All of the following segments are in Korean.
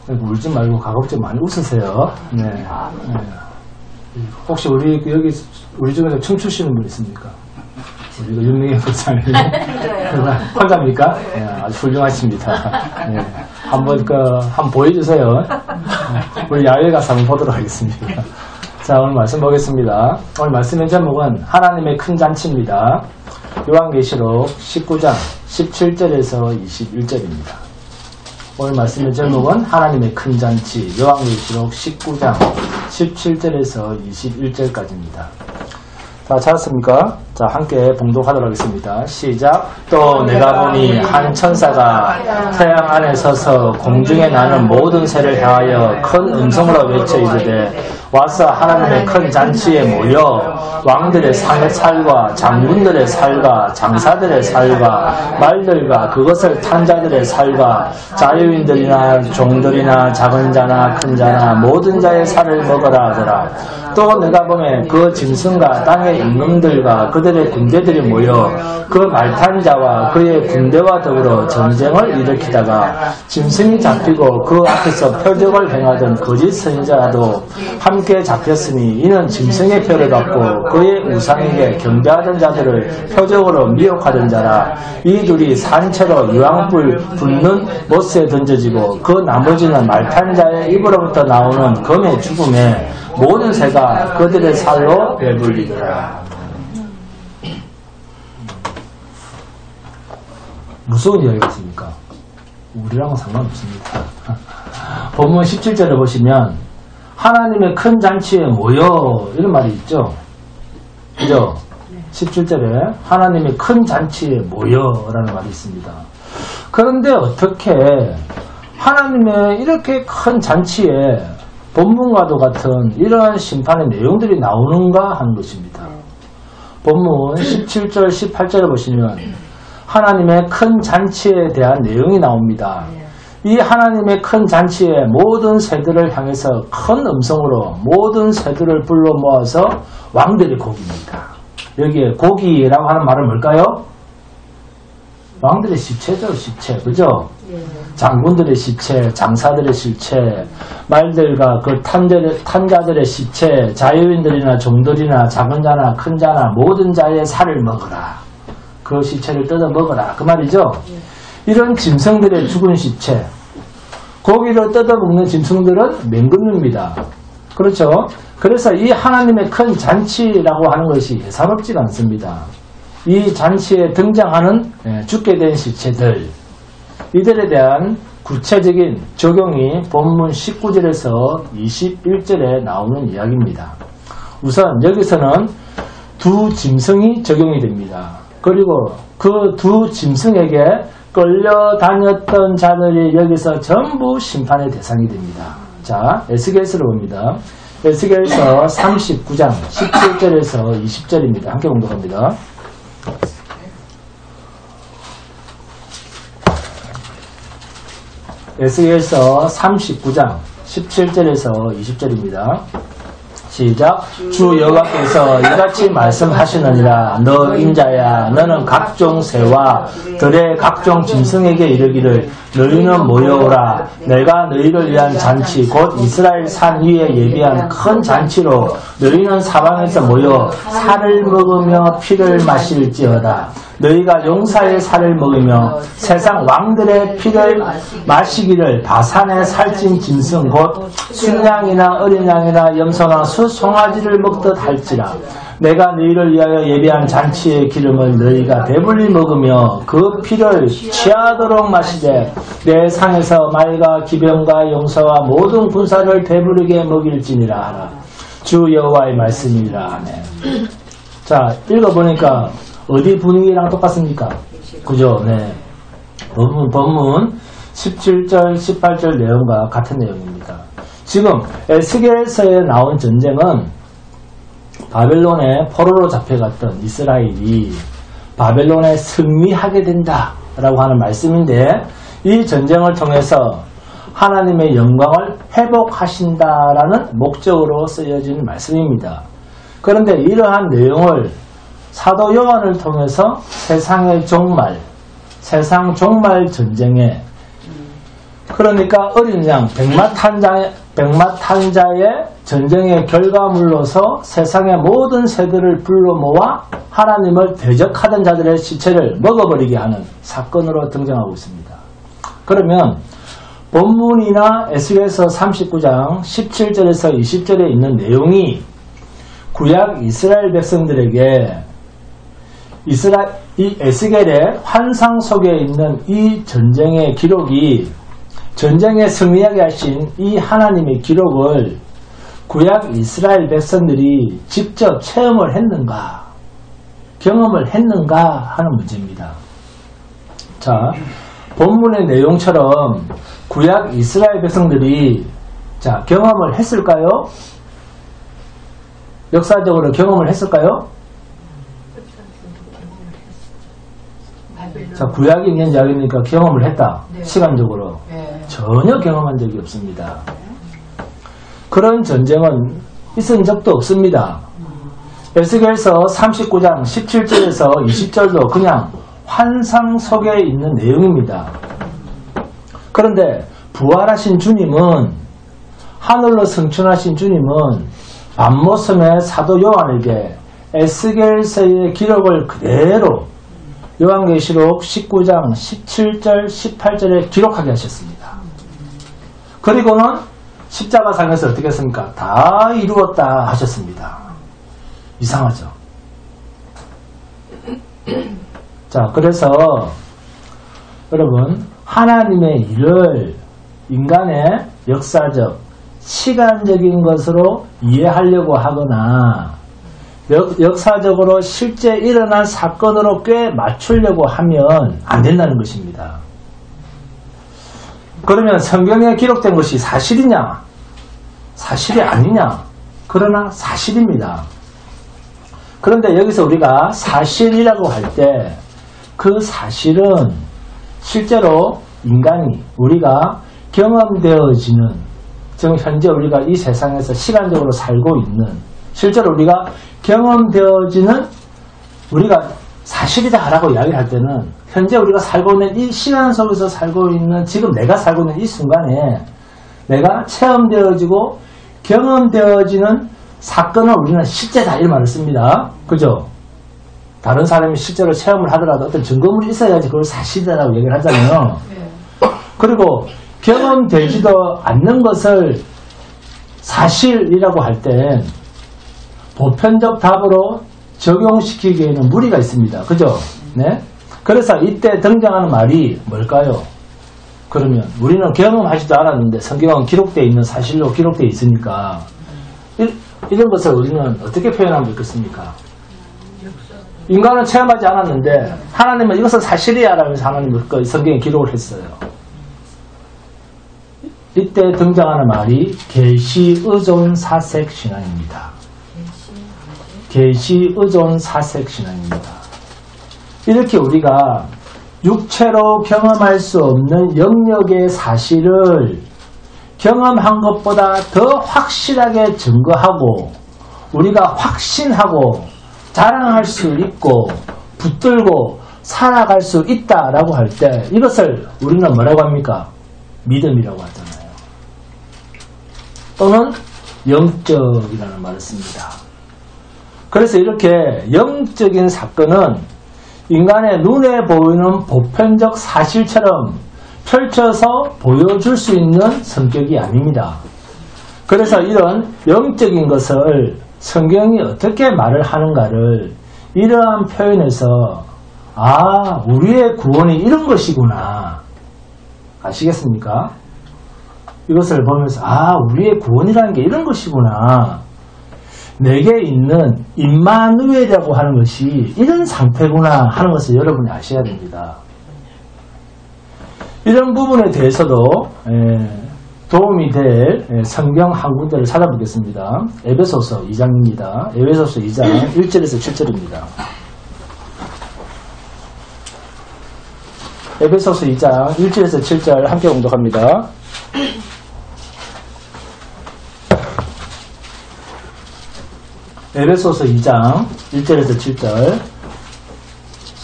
울지 말고 가급적 많이 웃으세요. 네. 네. 혹시 여기 우리 중에서 춤추시는 분 있습니까? 우리가 윤명희 부장님 환자입니까? 네, 아주 훌륭하십니다. 네. 한번 보여주세요. 우리 야외 가서 한번 보도록 하겠습니다. 자, 오늘 말씀 보겠습니다. 오늘 말씀의 제목은 하나님의 큰 잔치입니다. 요한계시록 19장 17절에서 21절입니다. 오늘 말씀의 제목은 하나님의 큰 잔치, 요한계시록 19장 17절에서 21절까지입니다. 다 찾았습니까? 자, 함께 봉독하도록 하겠습니다. 시작. 또 내가 보니 한 천사가 태양 안에 서서 공중에 나는 모든 새를 향하여 큰 음성으로 외쳐 이르되 와서 하나님의 큰 잔치에 모여 왕들의 살과 장군들의 살과 장사들의 살과 말들과 그것을 탄 자들의 살과 자유인들이나 종들이나 작은 자나 큰 자나 모든 자의 살을 먹으라 하더라. 또 내가 보면 그 짐승과 땅의 임금들과 그들의 군대들이 모여 그 말탄 자와 그의 군대와 더불어 전쟁을 일으키다가 짐승이 잡히고 그 앞에서 표적을 행하던 거짓 선지자도 함께 잡혔으니 이는 짐승의 표를 받고 그의 우상에게 경배하던 자들을 표적으로 미혹하던 자라. 이 둘이 산채로 유황불 붙는 못에 던져지고 그 나머지는 말탄 자의 입으로부터 나오는 검의 죽음에 모든 새가 그들의 살로 배불리더라. 무서운 이야기겠습니까? 우리랑은 상관없습니다. 본문 17절을 보시면 하나님의 큰 잔치에 모여 이런 말이 있죠. 그죠? 17절에 하나님의 큰 잔치에 모여라는 말이 있습니다. 그런데 어떻게 하나님의 이렇게 큰 잔치에 본문과도 같은 이러한 심판의 내용들이 나오는가 하는 것입니다. 본문 17절, 18절을 보시면 하나님의 큰 잔치에 대한 내용이 나옵니다. 이 하나님의 큰 잔치에 모든 새들을 향해서 큰 음성으로 모든 새들을 불러 모아서 왕들의 곡입니다. 여기에 곡이라고 하는 말은 뭘까요? 왕들의 시체죠, 시체. 그죠? 장군들의 시체, 장사들의 시체, 말들과 그 탄자들의 시체, 자유인들이나 종들이나 작은 자나 큰 자나 모든 자의 살을 먹어라. 그 시체를 뜯어 먹어라. 그 말이죠? 이런 짐승들의 죽은 시체, 고기를 뜯어 먹는 짐승들은 맹금류입니다. 그렇죠? 그래서 이 하나님의 큰 잔치라고 하는 것이 예사롭지가 않습니다. 이 잔치에 등장하는 죽게 된 시체들, 이들에 대한 구체적인 적용이 본문 19절에서 21절에 나오는 이야기입니다. 우선 여기서는 두 짐승이 적용이 됩니다. 그리고 그 두 짐승에게 끌려다녔던 자들이 여기서 전부 심판의 대상이 됩니다. 자, 에스겔서를 봅니다. 에스겔서 39장 17절에서 20절입니다. 함께 공독합니다. 에스겔서 39장 17절에서 20절입니다. 시작. 주 여호와께서 이같이 말씀하시느니라. 너 인자야, 너는 각종 새와 들의 각종 짐승에게 이르기를 너희는 모여오라. 내가 너희를 위한 잔치 곧 이스라엘 산 위에 예비한 큰 잔치로 너희는 사방에서 모여 살을 먹으며 피를 마실지어다. 너희가 용사의 살을 먹으며 세상 왕들의 피를 마시기를 바산의 살찐 짐승 곧 순양이나 어린 양이나 염소나 수송아지를 먹듯 할지라. 내가 너희를 위하여 예비한 잔치의 기름을 너희가 배불리 먹으며 그 피를 취하도록 마시되 내 상에서 말과 기병과 용사와 모든 군사를 배부르게 먹일지니라 하라. 주 여호와의 말씀이라. 아멘. 자, 읽어보니까 어디 분위기랑 똑같습니까? 그죠? 네. 본문 17절, 18절 내용과 같은 내용입니다. 지금 에스겔서에 나온 전쟁은 바벨론에 포로로 잡혀갔던 이스라엘이 바벨론에 승리하게 된다라고 하는 말씀인데, 이 전쟁을 통해서 하나님의 영광을 회복하신다라는 목적으로 쓰여진 말씀입니다. 그런데 이러한 내용을 사도 요한을 통해서 세상의 종말, 세상 종말 전쟁에 그러니까 어린 양 백마탄자의 전쟁의 결과물로서 세상의 모든 새들을 불러 모아 하나님을 대적하던 자들의 시체를 먹어버리게 하는 사건으로 등장하고 있습니다. 그러면 본문이나 에스겔서 39장 17절에서 20절에 있는 내용이 구약 이스라엘 백성들에게 이 에스겔의 환상 속에 있는 이 전쟁의 기록이 전쟁에 승리하게 하신 이 하나님의 기록을 구약 이스라엘 백성들이 직접 체험을 했는가, 경험을 했는가 하는 문제입니다. 자, 본문의 내용처럼 구약 이스라엘 백성들이 경험을 했을까요? 역사적으로 경험을 했을까요? 자, 구약이 있는 이야기니까 경험을 했다. 네. 시간적으로. 네. 전혀 경험한 적이 없습니다. 그런 전쟁은 있은 적도 없습니다. 에스겔서 39장 17절에서 20절도 그냥 환상 속에 있는 내용입니다. 그런데 부활하신 주님은, 하늘로 승천하신 주님은 밤모섬의 사도 요한에게 에스겔서의 기록을 그대로 요한계시록 19장 17절 18절에 기록하게 하셨습니다. 그리고는 십자가상에서 어떻게 했습니까? 다 이루었다 하셨습니다. 이상하죠? 자, 그래서 여러분, 하나님의 일을 인간의 역사적, 시간적인 것으로 이해하려고 하거나 역사적으로 실제 일어난 사건으로 꽤 맞추려고 하면 안 된다는 것입니다. 그러면 성경에 기록된 것이 사실이냐? 사실이 아니냐? 그러나 사실입니다. 그런데 여기서 우리가 사실이라고 할 때 그 사실은 실제로 인간이, 우리가 경험되어지는, 지금 현재 우리가 이 세상에서 시간적으로 살고 있는, 실제로 우리가 경험되어지는, 우리가 사실이다라고 이야기를 할 때는 현재 우리가 살고 있는 이 시간 속에서 살고 있는, 지금 내가 살고 있는 이 순간에 내가 체험되어지고 경험되어지는 사건을 우리는 실제다 이 말을 씁니다. 그죠? 다른 사람이 실제로 체험을 하더라도 어떤 증거물이 있어야지 그걸 사실이다라고 얘기를 하잖아요. 그리고 경험되지도 않는 것을 사실이라고 할 땐 보편적 답으로 적용시키기에는 무리가 있습니다. 그죠? 네? 그래서 이때 등장하는 말이 뭘까요? 그러면 우리는 경험하지도 않았는데 성경은 기록되어 있는 사실로 기록되어 있으니까 이런 것을 우리는 어떻게 표현하면 좋겠습니까? 인간은 체험하지 않았는데 하나님은 이것은 사실이야 라면서 하나님은 성경에 기록을 했어요. 이때 등장하는 말이 계시의존사색 신앙입니다. 계시의존사색 신앙입니다. 이렇게 우리가 육체로 경험할 수 없는 영역의 사실을 경험한 것보다 더 확실하게 증거하고 우리가 확신하고 자랑할 수 있고 붙들고 살아갈 수 있다라고 할 때 이것을 우리는 뭐라고 합니까? 믿음이라고 하잖아요. 또는 영적이라는 말을 씁니다. 그래서 이렇게 영적인 사건은 인간의 눈에 보이는 보편적 사실처럼 펼쳐서 보여줄 수 있는 성격이 아닙니다. 그래서 이런 영적인 것을 성경이 어떻게 말을 하는가를 이러한 표현에서 우리의 구원이 이런 것이구나. 아시겠습니까? 이것을 보면서 우리의 구원이라는 게 이런 것이구나. 내게 있는 임마누엘이라고 하는 것이 이런 상태구나 하는 것을 여러분이 아셔야 됩니다. 이런 부분에 대해서도 도움이 될 성경 한 군데를 찾아보겠습니다. 에베소서 2장입니다. 에베소서 2장 1절에서 7절입니다. 에베소서 2장 1절에서 7절 함께 공독합니다. 에베소서 2장 1절에서 7절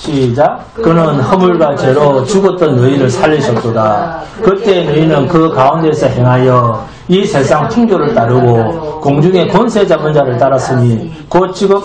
시작. 그는 허물과 죄로 죽었던 너희를 살리셨도다. 그때 너희는 그 가운데서 행하여 이 세상 풍조를 따르고 공중의 권세 잡은 자를 따랐으니 곧 지금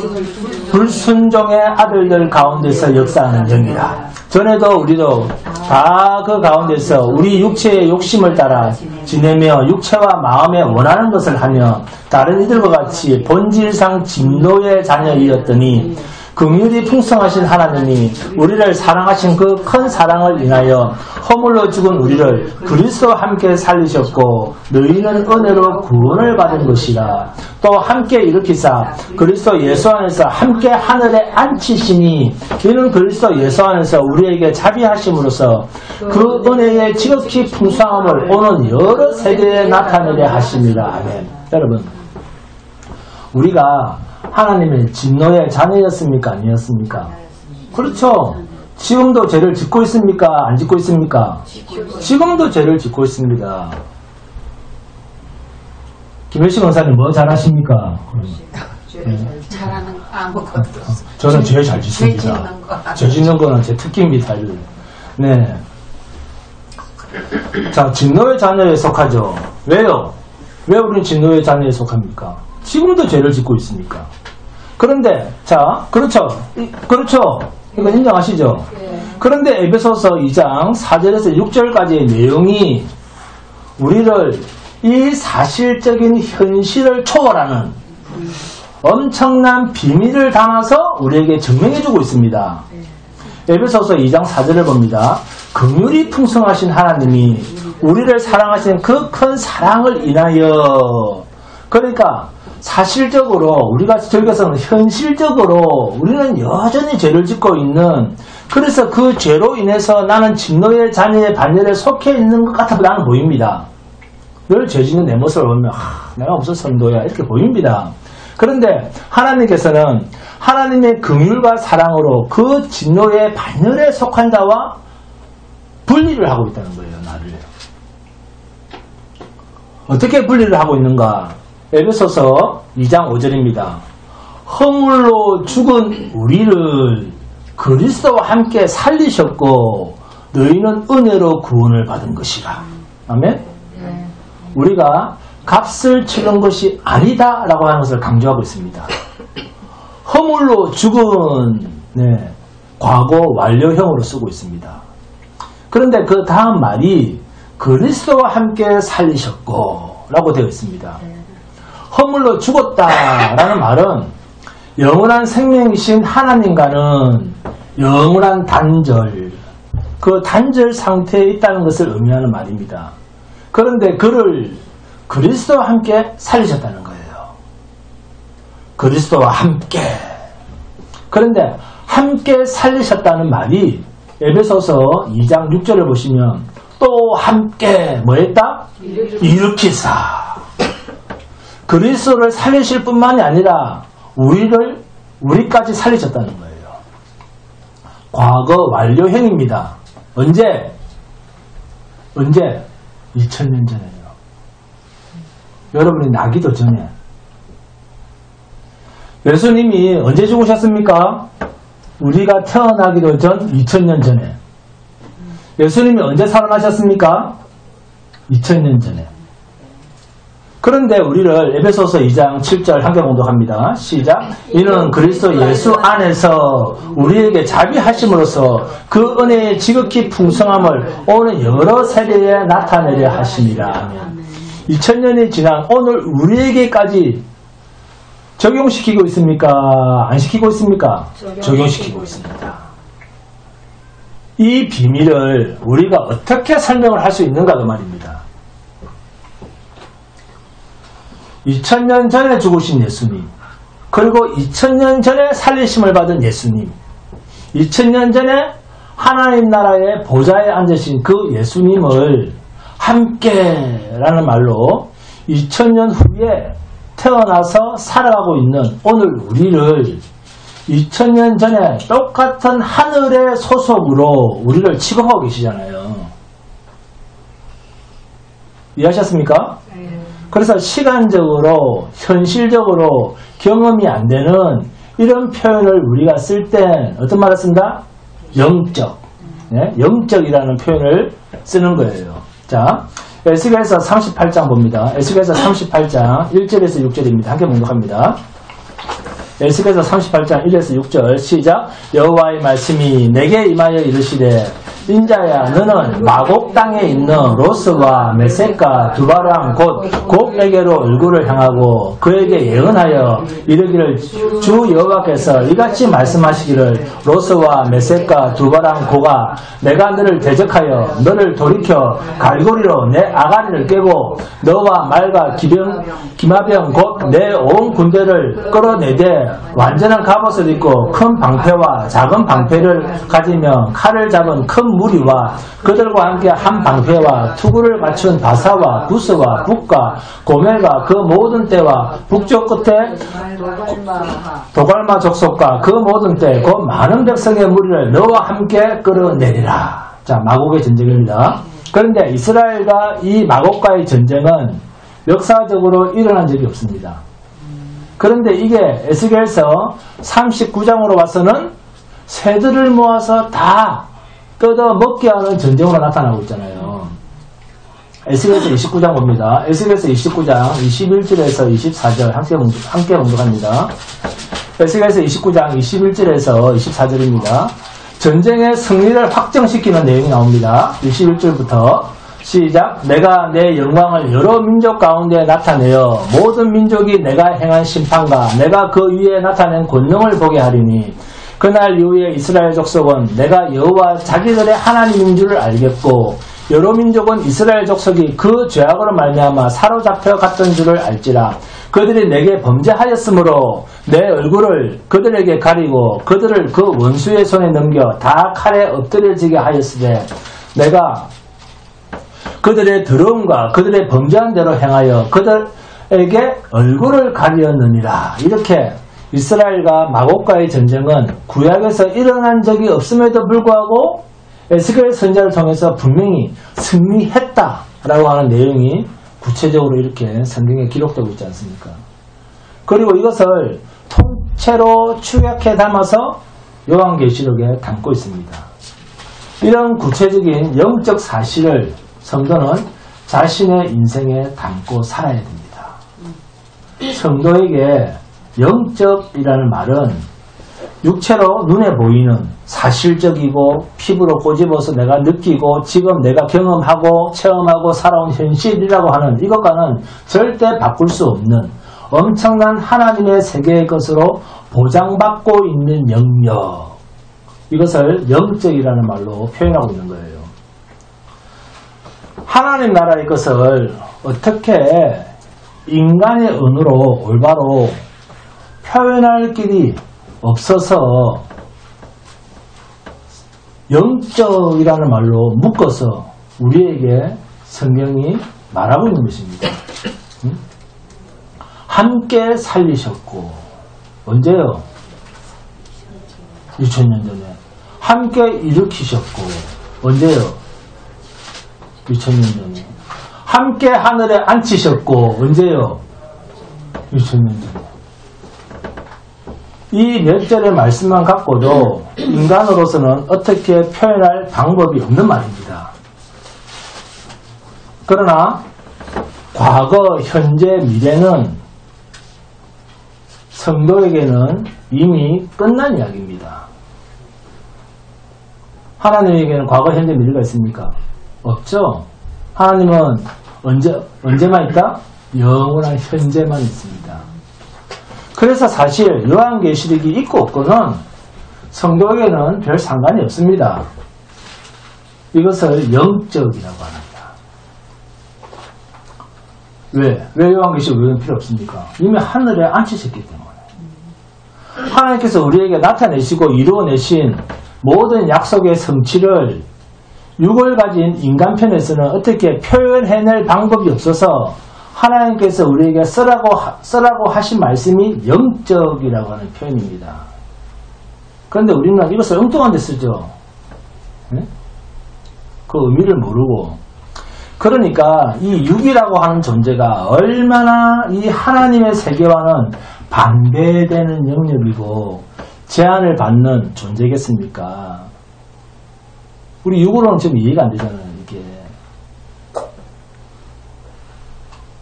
불순종의 아들들 가운데서 역사하는 영이라. 전에도 우리도 다 그 가운데서 우리 육체의 욕심을 따라 지내며 육체와 마음에 원하는 것을 하며 다른 이들과 같이 본질상 진노의 자녀이었더니 긍휼이 풍성하신 하나님이 우리를 사랑하신 그 큰 사랑을 인하여 허물로 죽은 우리를 그리스도와 함께 살리셨고 너희는 은혜로 구원을 받은 것이라. 또 함께 일으키사 그리스도 예수 안에서 함께 하늘에 앉히시니 이는 그리스도 예수 안에서 우리에게 자비하심으로써 그 은혜의 지극히 풍성함을 오는 여러 세대에 나타내려 하심이라. 아멘. 여러분, 우리가 하나님의 진노의 자녀였습니까? 아니었습니까? 그렇죠. 지금도 죄를 짓고 있습니까? 안 짓고 있습니까? 지금도 죄를 짓고 있습니다. 김혜식 원사님 뭐 잘하십니까? 잘하는 거 아무것도 없어요. 저는 죄 잘 짓습니다. 죄 짓는 거는 제 특기입니다. 네. 자, 진노의 자녀에 속하죠. 왜요? 왜 우리는 진노의 자녀에 속합니까? 지금도 죄를 짓고 있으니까. 그런데 자, 그렇죠. 이거 인정하시죠? 그런데 에베소서 2장 4절에서 6절까지의 내용이 우리를 이 사실적인 현실을 초월하는 엄청난 비밀을 담아서 우리에게 증명해주고 있습니다. 에베소서 2장 4절을 봅니다. 긍휼이 풍성하신 하나님이 우리를 사랑하신 그 큰 사랑을 인하여, 그러니까 사실적으로 우리가 저기서는 현실적으로 우리는 여전히 죄를 짓고 있는, 그래서 그 죄로 인해서 나는 진노의 자녀의 반열에 속해 있는 것 같아 나는 보입니다. 늘 죄 짓는 내 모습을 보면 내가 무슨 선도야 이렇게 보입니다. 그런데 하나님께서는 하나님의 긍휼과 사랑으로 그 진노의 반열에 속한 자와 분리를 하고 있다는 거예요. 나를 어떻게 분리를 하고 있는가? 에베소서 2장 5절입니다. 허물로 죽은 우리를 그리스도와 함께 살리셨고 너희는 은혜로 구원을 받은 것이라. 아멘? 우리가 값을 치른 것이 아니다라고 하는 것을 강조하고 있습니다. 허물로 죽은 과거 완료형으로 쓰고 있습니다. 그런데 그 다음 말이 그리스도와 함께 살리셨고 라고 되어 있습니다. 허물로 죽었다라는 말은 영원한 생명이신 하나님과는 영원한 단절, 그 단절 상태에 있다는 것을 의미하는 말입니다. 그런데 그를 그리스도와 함께 살리셨다는 거예요. 그리스도와 함께. 그런데 함께 살리셨다는 말이 에베소서 2장 6절을 보시면 또 함께 뭐 했다? 일으키사. 그리스도를 살리실 뿐만이 아니라 우리까지 살리셨다는 거예요. 과거 완료형입니다. 언제? 2000년 전에요. 여러분이 나기도 전에. 예수님이 언제 죽으셨습니까? 우리가 태어나기도 전 2000년 전에. 예수님이 언제 살아나셨습니까? 2000년 전에. 그런데 우리를 에베소서 2장 7절 함께 공독합니다. 시작. 이는 그리스도 예수 안에서 우리에게 자비하심으로써 그 은혜의 지극히 풍성함을 오는 여러 세대에 나타내려 하심이라. 2000년이 지난 오늘 우리에게까지 적용시키고 있습니까? 안 시키고 있습니까? 적용시키고 있습니다. 이 비밀을 우리가 어떻게 설명을 할 수 있는가 그 말입니다. 2000년 전에 죽으신 예수님, 그리고 2000년 전에 살리심을 받은 예수님, 2000년 전에 하나님 나라의 보좌에 앉으신 그 예수님을 함께라는 말로 2000년 후에 태어나서 살아가고 있는 오늘 우리를 2000년 전에 똑같은 하늘의 소속으로 우리를 취급하고 계시잖아요. 이해하셨습니까? 그래서 시간적으로 현실적으로 경험이 안 되는 이런 표현을 우리가 쓸 땐 어떤 말을 쓴다? 영적, 네? 영적이라는 표현을 쓰는 거예요. 자, 에스겔서 38장 봅니다. 에스겔서 38장 1절에서 6절입니다. 함께 봉독합니다. 에스겔서 38장 1에서 6절 시작. 여호와의 말씀이 내게 임하여 이르시되 인자야 너는 마곡 땅에 있는 로스와 메섹과 두바람 곧 곡에게로 얼굴을 향하고 그에게 예언하여 이르기를 주 여호와께서 이같이 말씀하시기를 로스와 메섹과 두바람 고가 내가 너를 대적하여 너를 돌이켜 갈고리로 내 아가리를 깨고 너와 말과 기마병 곧 내 온 군대를 끌어내되 완전한 갑옷을 입고 큰 방패와 작은 방패를 가지며 칼을 잡은 큰 무리와 그들과 함께 한 방패와 투구를 갖춘 바사와 부스와 북과 고멜과 그 모든 때와 북쪽 끝에 도갈마 족속과 그 모든 때 그 많은 백성의 무리를 너와 함께 끌어내리라. 자, 마곡의 전쟁입니다. 그런데 이스라엘과 이 마곡과의 전쟁은 역사적으로 일어난 적이 없습니다. 그런데 이게 에스겔서 39장으로 와서는 새들을 모아서 다 뜯어먹게 하는 전쟁으로 나타나고 있잖아요. 에스겔서 29장 봅니다. 에스겔서 29장 21절에서 24절 함께 봉독합니다. 에스겔서 29장 21절에서 24절입니다. 전쟁의 승리를 확정시키는 내용이 나옵니다. 21절부터 시작. 내가 내 영광을 여러 민족 가운데 나타내어 모든 민족이 내가 행한 심판과 내가 그 위에 나타낸 권능을 보게 하리니 그날 이후에 이스라엘 족속은 내가 여호와 자기들의 하나님인 줄을 알겠고 여러 민족은 이스라엘 족속이 그 죄악으로 말미암아 사로잡혀 갔던 줄을 알지라. 그들이 내게 범죄하였으므로 내 얼굴을 그들에게 가리고 그들을 그 원수의 손에 넘겨 다 칼에 엎드려지게 하였으되 내가 그들의 더러움과 그들의 범죄한 대로 행하여 그들에게 얼굴을 가리었느니라. 이렇게 이스라엘과 마곡과의 전쟁은 구약에서 일어난 적이 없음에도 불구하고 에스겔 선지자를 통해서 분명히 승리했다라고 하는 내용이 구체적으로 이렇게 성경에 기록되고 있지 않습니까? 그리고 이것을 통째로 축약해 담아서 요한계시록에 담고 있습니다. 이런 구체적인 영적 사실을 성도는 자신의 인생에 담고 살아야 됩니다. 성도에게 영적이라는 말은 육체로 눈에 보이는 사실적이고 피부로 꼬집어서 내가 느끼고 지금 내가 경험하고 체험하고 살아온 현실이라고 하는 이것과는 절대 바꿀 수 없는 엄청난 하나님의 세계의 것으로 보장받고 있는 영역, 이것을 영적이라는 말로 표현하고 있는 거예요. 하나님 나라의 것을 어떻게 인간의 언어로 올바로 표현할 길이 없어서 영적이라는 말로 묶어서 우리에게 성경이 말하고 있는 것입니다. 함께 살리셨고, 언제요? 2000년 전에. 함께 일으키셨고, 언제요? 2000년 전에. 함께 하늘에 앉히셨고, 언제요? 2000년 전에. 이 몇 절의 말씀만 갖고도 인간으로서는 어떻게 표현할 방법이 없는 말입니다. 그러나 과거, 현재, 미래는 성도에게는 이미 끝난 이야기입니다. 하나님에게는 과거, 현재, 미래가 있습니까? 없죠. 하나님은 언제만 있다? 영원한 현재만 있습니다. 그래서 사실 요한계시록이 있고 없고는 성도에게는 별 상관이 없습니다. 이것을 영적이라고 합니다. 왜 요한계시록은 필요 없습니까? 이미 하늘에 앉히셨기 때문에. 하나님께서 우리에게 나타내시고 이루어내신 모든 약속의 성취를 6월 가진 인간편에서는 어떻게 표현해낼 방법이 없어서 하나님께서 우리에게 쓰라고 하신 말씀이 영적이라고 하는 표현입니다. 그런데 우리는 이것을 엉뚱한 데 쓰죠. 네? 그 의미를 모르고. 그러니까 이 육이라고 하는 존재가 얼마나 이 하나님의 세계와는 반대되는 영역이고 제한을 받는 존재겠습니까? 우리 육으로는 좀 이해가 안 되잖아요, 이게.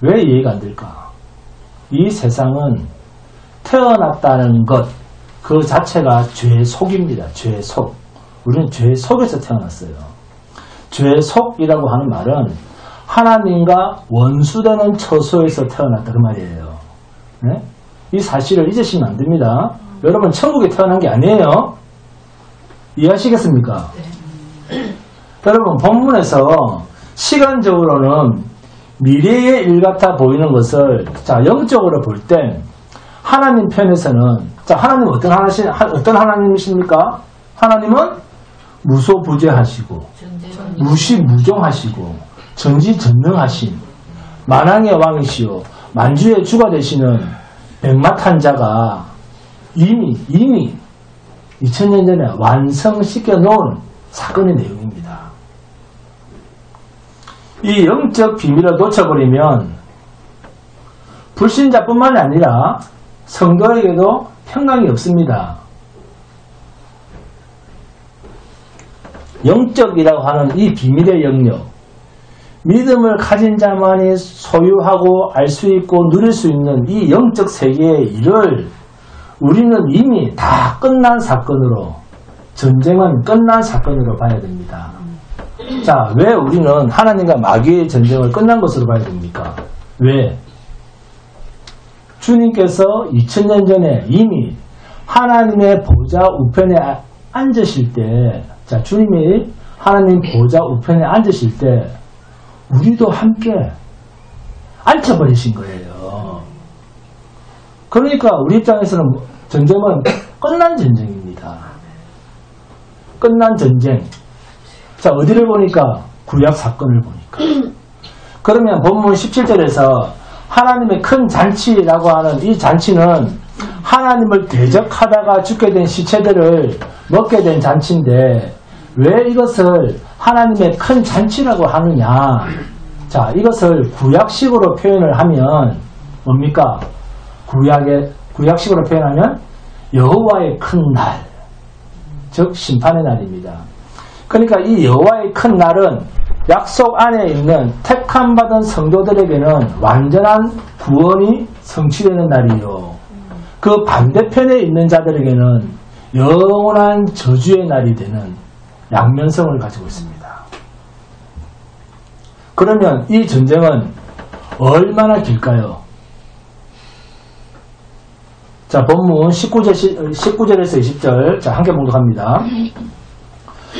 왜 이해가 안 될까? 이 세상은 태어났다는 것, 그 자체가 죄의 속입니다. 죄의 속. 우리는 죄의 속에서 태어났어요. 죄의 속이라고 하는 말은 하나님과 원수되는 처소에서 태어났다 그 말이에요. 네? 이 사실을 잊으시면 안 됩니다. 여러분 천국에 태어난 게 아니에요. 이해하시겠습니까? 여러분 본문에서 시간적으로는 미래의 일 같아 보이는 것을 자 영적으로 볼 땐 하나님 편에서는 자 하나님 어떤 하나님이십니까? 하나님은 무소부재하시고 무시무종하시고 전지전능하신 만왕의 왕이시오 만주의 주가 되시는 백마탄자가 이미 2000년 전에 완성시켜 놓은 사건의 내용입니다. 이 영적 비밀을 놓쳐버리면 불신자뿐만 아니라 성도에게도 평강이 없습니다. 영적이라고 하는 이 비밀의 영역, 믿음을 가진 자만이 소유하고 알 수 있고 누릴 수 있는 이 영적 세계의 일을 우리는 이미 다 끝난 사건으로, 전쟁은 끝난 사건으로 봐야 됩니다. 자, 왜 우리는 하나님과 마귀의 전쟁을 끝난 것으로 봐야 됩니까? 왜? 주님께서 2000년 전에 이미 하나님의 보좌 우편에 앉으실 때, 자, 주님이 하나님 보좌 우편에 앉으실 때 우리도 함께 앉혀버리신 거예요. 그러니까 우리 입장에서는 전쟁은 끝난 전쟁입니다. 끝난 전쟁. 자, 어디를 보니까? 구약 사건을 보니까. 그러면 본문 17절에서 하나님의 큰 잔치라고 하는 이 잔치는 하나님을 대적하다가 죽게 된 시체들을 먹게 된 잔치인데 왜 이것을 하나님의 큰 잔치라고 하느냐? 자, 이것을 구약식으로 표현을 하면 뭡니까? 구약식으로 표현하면 여호와의 큰 날, 즉 심판의 날입니다. 그러니까 이 여호와의 큰 날은 약속 안에 있는 택함 받은 성도들에게는 완전한 구원이 성취되는 날이요. 그 반대편에 있는 자들에게는 영원한 저주의 날이 되는 양면성을 가지고 있습니다. 그러면 이 전쟁은 얼마나 길까요? 자, 본문 19절에서 20절. 자, 함께 봉독합니다.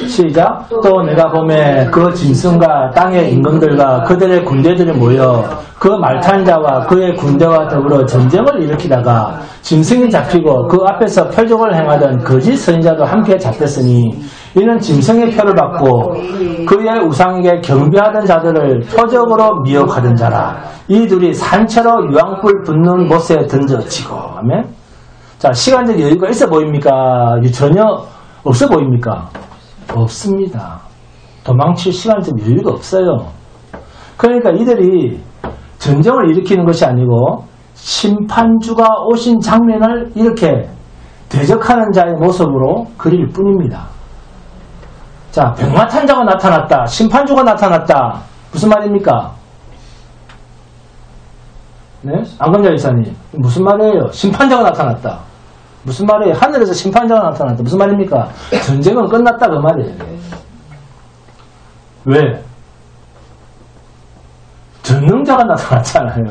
시작. 또 내가 보매 그 짐승과 땅의 임금들과 그들의 군대들이 모여 그 말탄 자와 그의 군대와 더불어 전쟁을 일으키다가 짐승이 잡히고 그 앞에서 표적을 행하던 거짓 선지자도 함께 잡혔으니 이는 짐승의 표를 받고 그의 우상에게 경배하던 자들을 표적으로 미혹하던 자라. 이 둘이 산채로 유황불 붙는 못에 던져지고. 아멘. 자, 시간적 여유가 있어 보입니까? 전혀 없어 보입니까? 없습니다. 도망칠 시간적 여유가 없어요. 그러니까 이들이 전쟁을 일으키는 것이 아니고 심판주가 오신 장면을 이렇게 대적하는 자의 모습으로 그릴 뿐입니다. 자, 백마탄자가 나타났다. 심판주가 나타났다. 무슨 말입니까? 네? 안건자 이사님, 무슨 말이에요? 심판자가 나타났다. 무슨 말이에요? 하늘에서 심판자가 나타났다. 무슨 말입니까? 전쟁은 끝났다 그 말이에요. 왜? 전능자가 나타났잖아요.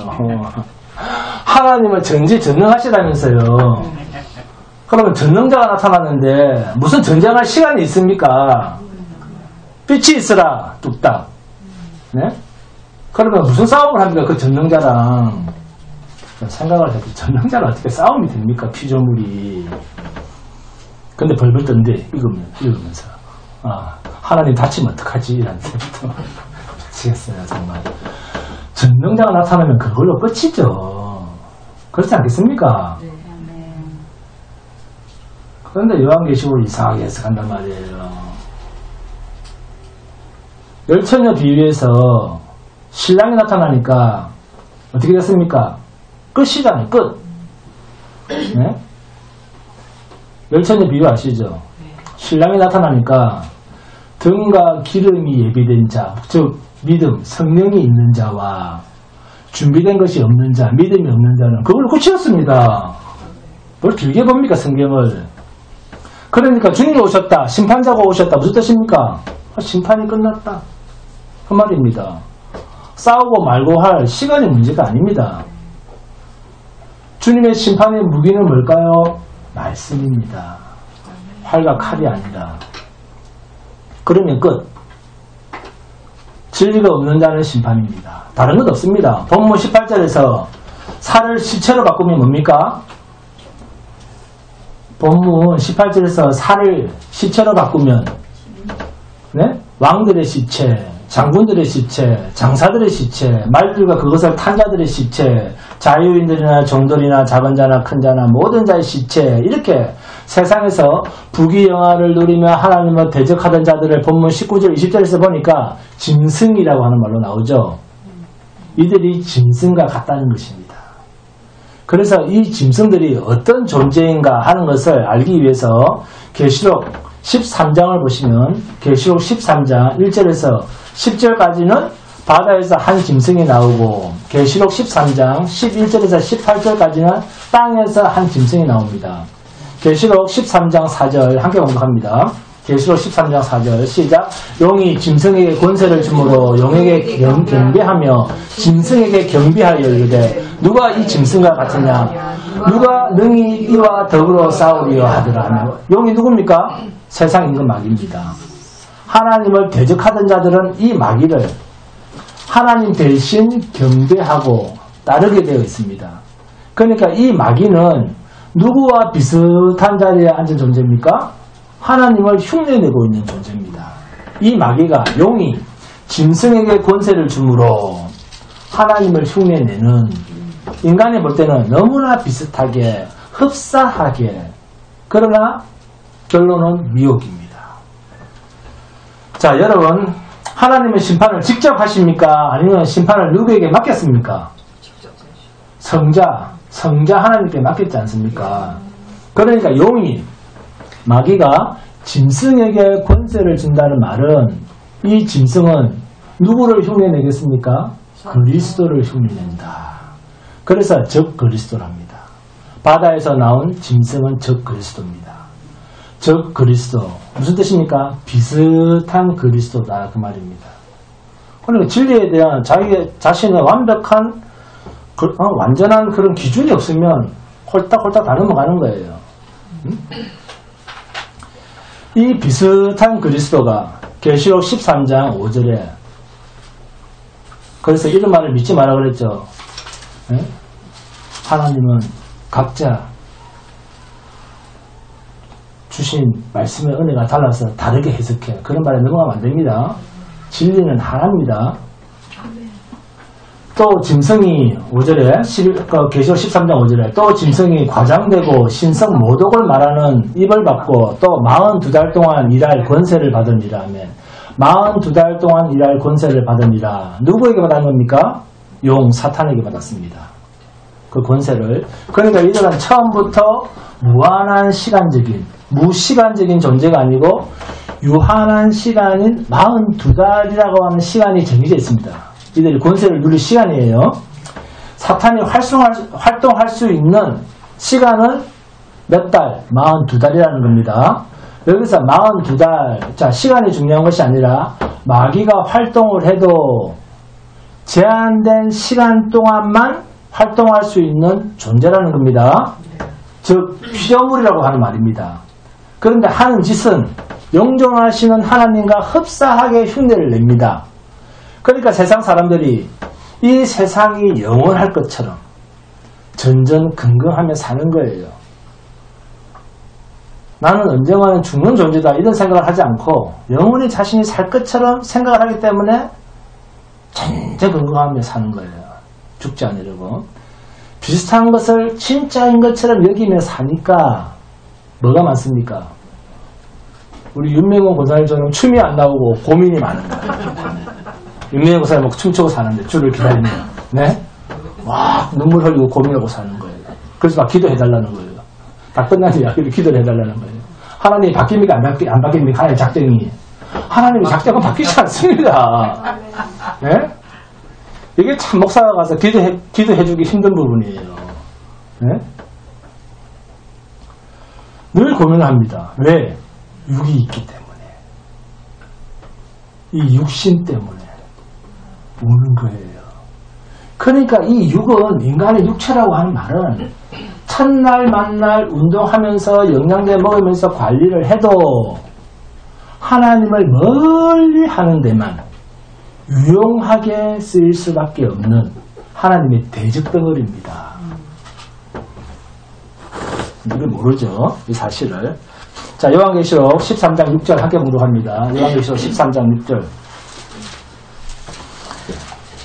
하나님은 전지전능하시다면서요. 그러면 전능자가 나타났는데 무슨 전쟁할 시간이 있습니까? 빛이 있으라 뚝딱. 네? 그러면 무슨 싸움을 합니까? 그 전능자랑. 생각을 해도 전능자랑 어떻게 싸움이 됩니까? 피조물이. 근데 벌벌 떤데 읽으면서 하나님 다치면 어떡하지? 이런 생각도 미치겠어요 정말. 전능자가 나타나면 그걸로 끝이죠. 그렇지 않겠습니까? 네. 그런데 요한계시록을 이상하게 해석한단 말이에요. 열처녀 비유에서 신랑이 나타나니까 어떻게 됐습니까? 끝이잖아요. 끝. 네? 열처녀 비유 아시죠? 신랑이 나타나니까 등과 기름이 예비된 자, 즉 믿음, 성령이 있는 자와 준비된 것이 없는 자, 믿음이 없는 자는 그걸 고치었습니다. 뭘 길게 봅니까, 성경을. 그러니까 주님이 오셨다, 심판자가 오셨다, 무슨 뜻입니까? 심판이 끝났다, 그 말입니다. 싸우고 말고 할 시간의 문제가 아닙니다. 주님의 심판의 무기는 뭘까요? 말씀입니다. 활과 칼이 아니라. 그러면 끝. 진리가 없는 자는 심판입니다. 다른 것 없습니다. 본문 18절에서 살을 시체로 바꾸면 뭡니까? 본문 18절에서 살을 시체로 바꾸면 네? 왕들의 시체, 장군들의 시체, 장사들의 시체, 말들과 그것을 탄 자들의 시체, 자유인들이나 종들이나 작은 자나 큰 자나 모든 자의 시체, 이렇게 세상에서 부귀영화를 누리며 하나님을 대적하던 자들을 본문 19절 20절에서 보니까 짐승이라고 하는 말로 나오죠. 이들이 짐승과 같다는 것입니다. 그래서 이 짐승들이 어떤 존재인가 하는 것을 알기 위해서 계시록 13장을 보시면 계시록 13장 1절에서 10절까지는 바다에서 한 짐승이 나오고 계시록 13장 11절에서 18절까지는 땅에서 한 짐승이 나옵니다. 계시록 13장 4절 함께 공독합니다. 계시록 13장 4절 시작. 용이 짐승에게 권세를 주므로 용에게 경배하며 짐승에게 경배하여 이르되 누가 이 짐승과 같으냐 누가 능히 이와 더불어 싸우리요 하더라 하며 용이 누굽니까? 세상 임금 마귀입니다. 하나님을 대적하던 자들은 이 마귀를 하나님 대신 경배하고 따르게 되어 있습니다. 그러니까 이 마귀는 누구와 비슷한 자리에 앉은 존재입니까? 하나님을 흉내내고 있는 존재입니다. 이 마귀가 용이 짐승에게 권세를 주므로 하나님을 흉내내는 인간이 볼 때는 너무나 비슷하게 흡사하게 그러나 결론은 미혹입니다. 자, 여러분 하나님의 심판을 직접 하십니까? 아니면 심판을 누구에게 맡겼습니까? 성자 하나님께 맡겼지 않습니까? 그러니까 용이 마귀가 짐승에게 권세를 준다는 말은 이 짐승은 누구를 흉내내겠습니까? 그리스도를 흉내낸다. 그래서 적 그리스도랍니다. 바다에서 나온 짐승은 적 그리스도입니다. 적 그리스도 무슨 뜻입니까? 비슷한 그리스도다 그 말입니다. 그러니까 진리에 대한 자기 자신의 완벽한 완전한 그런 기준이 없으면 홀딱홀딱 다 넘어가는 거예요. 이 비슷한 그리스도가 계시록 13장 5절에 그래서 이런 말을 믿지 마라 그랬죠. 네? 하나님은 각자 주신 말씀의 은혜가 달라서 다르게 해석해. 그런 말에 넘어가면 안 됩니다. 진리는 하나입니다. 또 짐승이 5절에 계시록 13장 5절에 또 짐승이 과장되고 신성 모독을 말하는 입을 받고 또 42달 동안 일할 권세를 받으니라 하면 42달 동안 일할 권세를 받으니라 누구에게 받은 겁니까? 용 사탄에게 받았습니다. 그 권세를. 그러니까 이들은 처음부터 무한한 시간적인 무시간적인 존재가 아니고 유한한 시간인 42달이라고 하는 시간이 정해져 있습니다. 이들이 권세를 누릴 시간이에요. 사탄이 활동할 수 있는 시간은 몇 달? 42달이라는 겁니다. 여기서 42달, 자, 시간이 중요한 것이 아니라 마귀가 활동을 해도 제한된 시간 동안만 활동할 수 있는 존재라는 겁니다. 즉, 피조물이라고 하는 말입니다. 그런데 하는 짓은 영존하시는 하나님과 흡사하게 흉내를 냅니다. 그러니까 세상 사람들이 이 세상이 영원할 것처럼 전전긍긍하며 사는 거예요. 나는 언젠가는 죽는 존재다 이런 생각을 하지 않고 영원히 자신이 살 것처럼 생각을 하기 때문에 전전긍긍하며 사는 거예요. 죽지 않으려고. 비슷한 것을 진짜인 것처럼 여기며 사니까 뭐가 많습니까? 우리 윤명원 권사님처럼 춤이 안 나오고 고민이 많은 거예요. 윤명원 권사님 춤추고 사는데 줄을 기다리면 네? 와 눈물 흘리고 고민하고 사는 거예요. 그래서 막 기도해달라는 거예요. 다 끝난 이야기를 기도를 해달라는 거예요. 하나님이 바뀝니까? 안 바뀝니까? 하나님의 작정이. 하나님의 작정은 바뀌지 않습니다. 예? 이게 참 목사가 가서 기도해주기 힘든 부분이에요. 예? 늘 고민을 합니다. 왜? 육이 있기 때문에. 이 육신 때문에 우는 거예요. 그러니까 이 육은 인간의 육체라고 하는 말은 첫날 만날 운동하면서 영양제 먹으면서 관리를 해도 하나님을 멀리 하는 데만 유용하게 쓰일 수밖에 없는 하나님의 대적덩어리입니다. 이걸 모르죠, 이 사실을. 자, 요한계시록 13장 6절 함께 공독합니다. 요한계시록 13장 6절.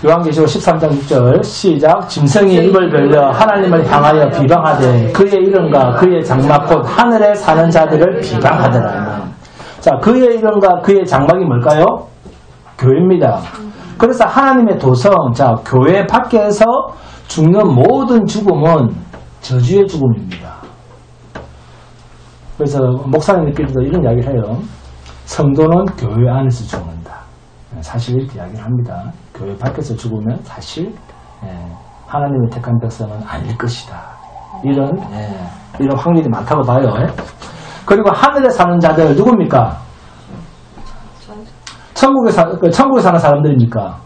요한계시록 13장 6절 시작. 짐승이 입을 벌려 하나님을 향하여 비방하되 그의 이름과 그의 장막 곧 하늘에 사는 자들을 비방하더라. 자, 그의 이름과 그의 장막이 뭘까요? 교회입니다. 그래서 하나님의 도성, 자, 교회 밖에서 죽는 모든 죽음은 저주의 죽음입니다. 그래서 목사님들끼리도 이런 이야기를 해요. 성도는 교회 안에서 죽는다. 사실 이렇게 이야기를 합니다. 교회 밖에서 죽으면 사실 하나님의 택한 백성은 아닐 것이다. 이런 확률이 많다고 봐요. 그리고 하늘에 사는 자들 누굽니까? 천국에 사는 사람들입니까?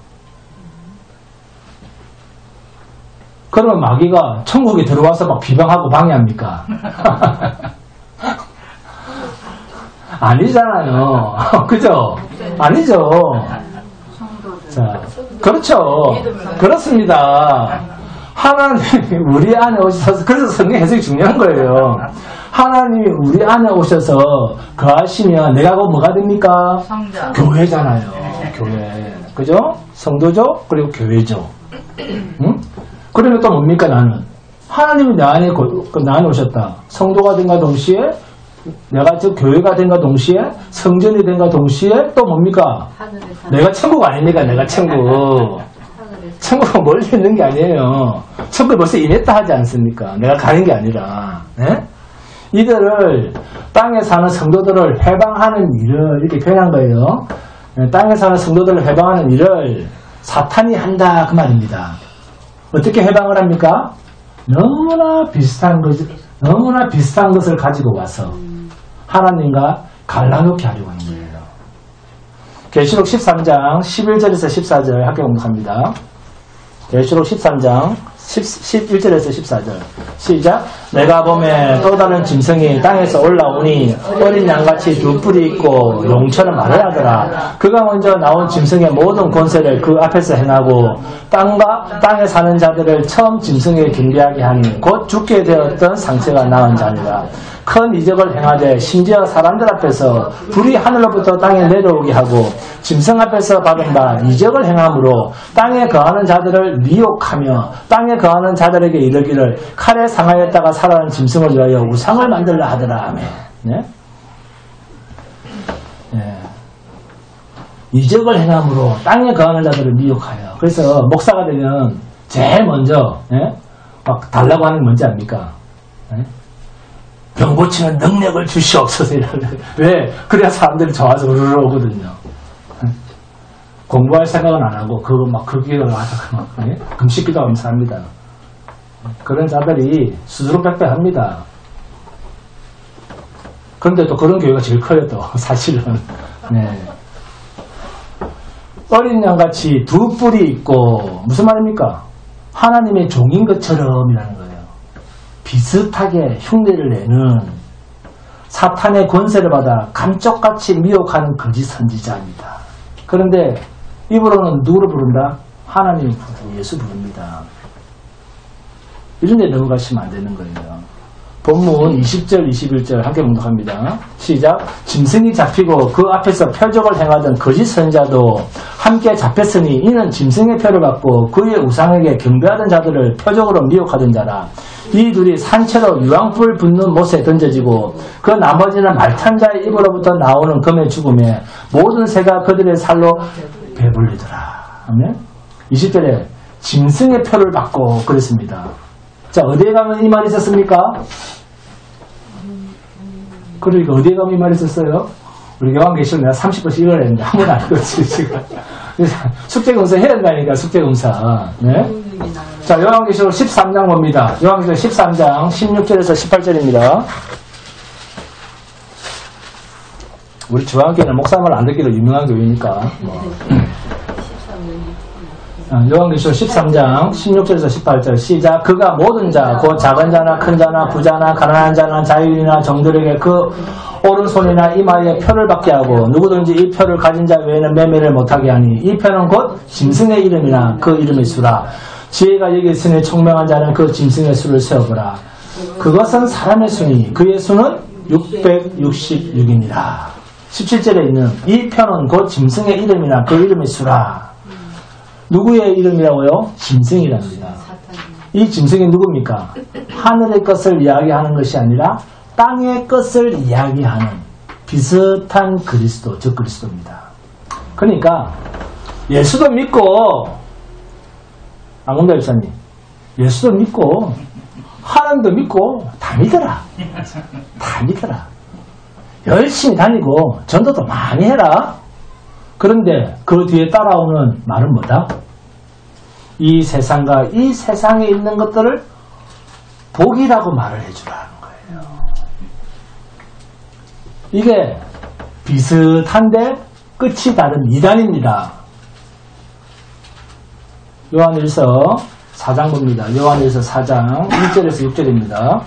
그러면 마귀가 천국에 들어와서 막 비방하고 방해합니까? 아니잖아요. 그죠? 아니죠. 자, 그렇죠. 그렇습니다. 하나님이 우리 안에 오셔서, 그래서 성경 해석이 중요한 거예요. 하나님이 우리 안에 오셔서 거하시면 내가 곧 뭐가 됩니까? 성자. 교회잖아요. 교회. 그죠? 성도죠? 그리고 교회죠. 응? 그러면 또 뭡니까, 나는? 하나님이 나 안에 오셨다. 성도가 된가 동시에, 내가 저 교회가 된가 동시에, 성전이 된가 동시에, 또 뭡니까? 내가 천국 아닙니까? 내가 천국. 천국은 멀리 있는 게 아니에요. 천국에 벌써 임했다 하지 않습니까? 내가 가는 게 아니라. 네? 이들을, 땅에 사는 성도들을 해방하는 일을, 이렇게 표현한 거예요. 땅에 사는 성도들을 해방하는 일을 사탄이 한다, 그 말입니다. 어떻게 해방을 합니까? 너무나 비슷한 것을 가지고 와서 하나님과 갈라놓게 하려고 하는 거예요. 계시록 13장 11절에서 14절 함께 공독합니다. 계시록 13장 11절에서 14절 시작. 내가 보매 또 다른 짐승이 땅에서 올라오니 어린 양같이 두 뿔이 있고 용처럼 말을 하더라. 그가 먼저 나온 짐승의 모든 권세를 그 앞에서 행하고 땅과 땅에 사는 자들을 처음 짐승에 경배하게 하니 곧 죽게 되었던 상처가 나은 자니라. 큰 이적을 행하되 심지어 사람들 앞에서 불이 하늘로부터 땅에 내려오게 하고 짐승 앞에서 받은 바 이적을 행함으로 땅에 거하는 자들을 미혹하며 땅에 거하는 자들에게 이르기를 칼에 상하였다가 살아난 짐승을 위하여 우상을 만들라 하더라. 아멘. 네? 네. 이적을 행함으로 땅에 거하는 자들을 미혹하여. 그래서 목사가 되면 제일 먼저 막 달라고 하는 게 뭔지 압니까? 병 고치는 능력을 주시옵소서. 왜? 그래야 사람들이 좋아서 우르르 오거든요. 공부할 생각은 안 하고 그거 막 그 기도를 하다가 막 금식 기도하면서 합니다. 그런 자들이 스스로 빽빽합니다. 그런데 또 그런 교회가 제일 커요. 또 사실은. 네. 어린 양같이 두 뿔이 있고 무슨 말입니까? 하나님의 종인 것처럼이라는 거예요. 비슷하게 흉내를 내는 사탄의 권세를 받아 감쪽같이 미혹하는 거짓 선지자입니다. 그런데 입으로는 누구를 부른다? 하나님을 부르고 예수 부릅니다. 이런 데 넘어가시면 안 되는 거예요. 본문 20절, 21절 함께 공독합니다. 시작. 짐승이 잡히고 그 앞에서 표적을 행하던 거짓 선지자도 함께 잡혔으니 이는 짐승의 표를 받고 그의 우상에게 경배하던 자들을 표적으로 미혹하던 자라. 이 둘이 산채로 유황불 붙는 못에 던져지고 그 나머지는 말탄 자의 입으로부터 나오는 검의 죽음에 모든 새가 그들의 살로 배불리더라. 아멘. 20절에 짐승의 표를 받고 그랬습니다. 자, 어디에 가면 이 말이 있었습니까? 그러니까 어디에 가면 이 말이 있었어요? 우리 요한계시록 내가 30번씩 읽어야 되는데 한 번도 안 읽었지, 지금. 숙제검사 해야 된다니까, 숙제검사. 네. 자, 요한계시록 13장 봅니다. 요한계시록 13장 16절에서 18절입니다. 우리 중앙교회는 목사 말 안 듣기로 유명한 교회니까. 요한계시록 13장 16절에서 18절 시작. 그가 모든 자, 곧 작은 자나 큰 자나 부자나 가난한 자나 자유인이나 정들에게 그 오른손이나 이마에 표를 받게 하고 누구든지 이 표를 가진 자 외에는 매매를 못하게 하니 이 표는 곧 짐승의 이름이나 그 이름의 수라. 지혜가 여기 있으니 총명한 자는 그 짐승의 수를 세어보라. 그것은 사람의 수니 그의 수는 666이니라. 17절에 있는 이 표는 곧 짐승의 이름이나 그 이름의 수라. 누구의 이름이라고요? 짐승이랍니다. 이 짐승이 누굽니까? 하늘의 것을 이야기하는 것이 아니라 땅의 것을 이야기하는 비슷한 그리스도, 즉 그리스도입니다. 그러니까 예수도 믿고, 안공자 집사님, 예수도 믿고 하나님도 믿고 다 믿어라. 다 믿어라. 열심히 다니고 전도도 많이 해라. 그런데 그 뒤에 따라오는 말은 뭐다? 이 세상과 이 세상에 있는 것들을 복이라고 말을 해주라는 거예요. 이게 비슷한데 끝이 다른 이단입니다. 요한일서 4장 봅니다. 요한일서 4장 1절에서 6절입니다.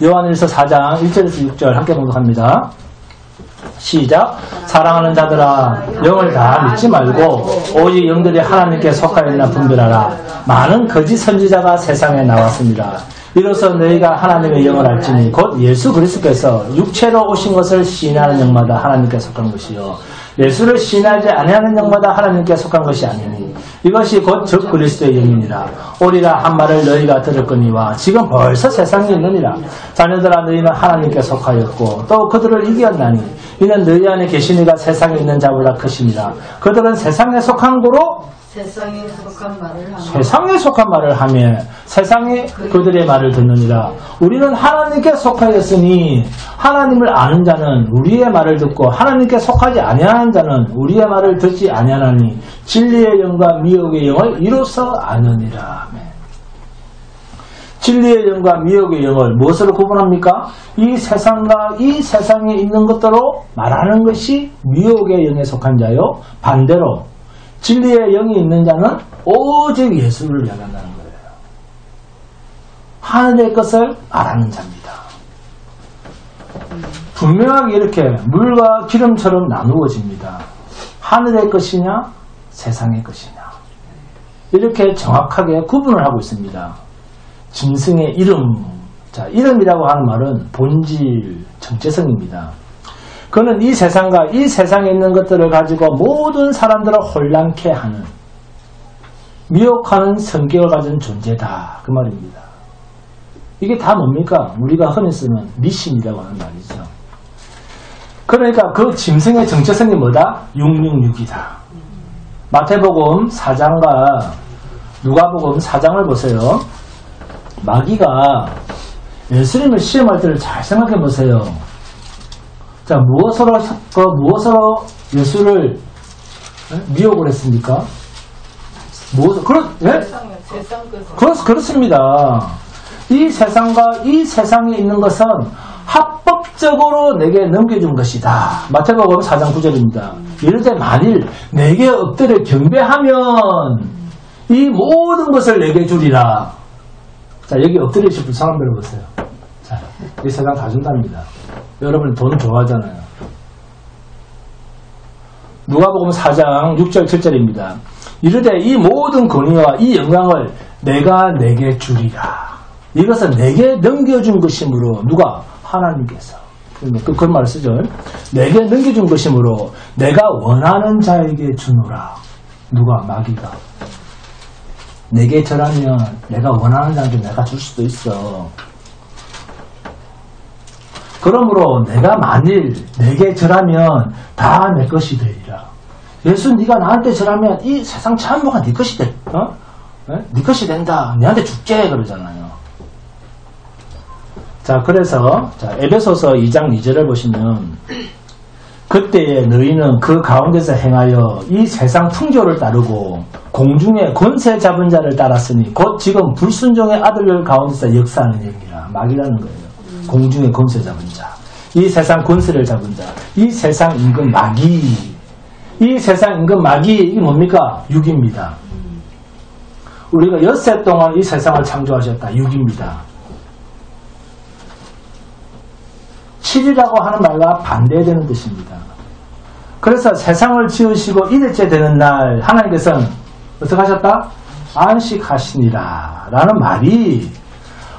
요한일서 4장 1절에서 6절 함께 봉독합니다. 시작. 사랑하는 자들아 영을 다 믿지 말고 오직 영들이 하나님께 속하여 있나 분별하라. 많은 거짓 선지자가 세상에 나왔습니다. 이로써 너희가 하나님의 영을 알지니 곧 예수 그리스도께서 육체로 오신 것을 시인하는 영마다 하나님께 속한 것이요 예수를 시인하지 아니하는 영마다 하나님께 속한 것이 아니니 이것이 곧 적 그리스도의 영이니라. 오리라 한 말을 너희가 들었거니와 지금 벌써 세상에 있느니라. 자녀들아 너희는 하나님께 속하였고 또 그들을 이겼나니 이는 너희 안에 계신 이가 세상에 있는 자보다 크심이라. 그들은 세상에 속한 고로 세상에 속한 말을 하며 세상에 그들의 말을 듣느니라. 우리는 하나님께 속하였으니 하나님을 아는 자는 우리의 말을 듣고 하나님께 속하지 아니하는 자는 우리의 말을 듣지 아니하나니 진리의 영과 미혹의 영을 이로써 아느니라. 진리의 영과 미혹의 영을 무엇으로 구분합니까? 이 세상과 이 세상에 있는 것들로 말하는 것이 미혹의 영에 속한 자요, 반대로 진리의 영이 있는 자는 오직 예수를 이야기한다는 거예요. 하늘의 것을 말하는 자입니다. 분명하게 이렇게 물과 기름처럼 나누어집니다. 하늘의 것이냐 세상의 것이냐 이렇게 정확하게 구분을 하고 있습니다. 짐승의 이름, 자 이름이라고 하는 말은 본질, 정체성입니다. 그는 이 세상과 이 세상에 있는 것들을 가지고 모든 사람들을 혼란케 하는 미혹하는 성격을 가진 존재다 그 말입니다. 이게 다 뭡니까? 우리가 흔히 쓰는 미신이라고 하는 말이죠. 그러니까 그 짐승의 정체성이 뭐다? 666이다. 마태복음 4장과 누가복음 4장을 보세요. 마귀가 예수님을 시험할 때를 잘 생각해 보세요. 자, 무엇으로 예수를 미혹을 했습니까? 그렇습니다. 이 세상과 이 세상에 있는 것은 합법적으로 내게 넘겨준 것이다. 마태복음 4장 9절입니다. 이르되 만일 내게 엎드려 경배하면 이 모든 것을 내게 주리라. 자, 여기 엎드리실 분 사람 들어보세요. 자, 이 세상 다 준답니다. 여러분 돈 좋아하잖아요. 누가복음 4장 6절 7절입니다. 이르되 이 모든 권위와 이 영광을 내가 내게 주리라. 이것은 내게 넘겨준 것이므로 누가? 하나님께서. 그 말을 쓰죠. 내게 넘겨준 것이므로 내가 원하는 자에게 주노라. 누가? 마귀가. 내게 절하면 내가 원하는 자에게 내가 줄 수도 있어. 그러므로 내가 만일 내게 절하면 다 내 것이 되리라. 예수 네가 나한테 절하면 이 세상 전부가 네 것이 돼. 네 것이 된다. 네한테 줄게 그러잖아요. 자, 그래서 자, 에베소서 2장 2절을 보시면 그때에 너희는 그 가운데서 행하여 이 세상 풍조를 따르고 공중의 권세 잡은 자를 따랐으니 곧 지금 불순종의 아들들 가운데서 역사하는 얘기라. 마귀라는 거예요. 공중의 권세 잡은 자, 이 세상 권세를 잡은 자, 이 세상 임금 마귀, 이 세상 임금 마귀, 이게 뭡니까? 육입니다. 우리가 엿새 동안 이 세상을 창조하셨다. 육입니다. 7이라고 하는 말과 반대되는 뜻입니다. 그래서 세상을 지으시고 일일째 되는 날 하나님께서는 어떻게 하셨다? 안식하시니라 라는 말이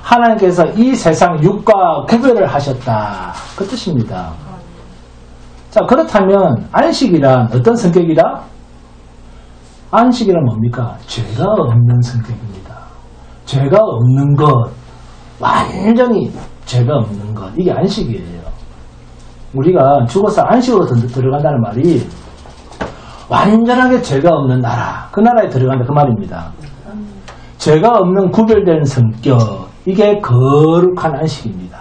하나님께서 이 세상 육과 구별을 하셨다. 그 뜻입니다. 자, 그렇다면 안식이란 어떤 성격이다? 안식이란 뭡니까? 죄가 없는 성격입니다. 죄가 없는 것, 완전히 죄가 없는 것, 이게 안식이에요. 우리가 죽어서 안식으로 들어간다는 말이 완전하게 죄가 없는 나라, 그 나라에 들어간다 그 말입니다. 죄가 없는 구별된 성격, 이게 거룩한 안식입니다.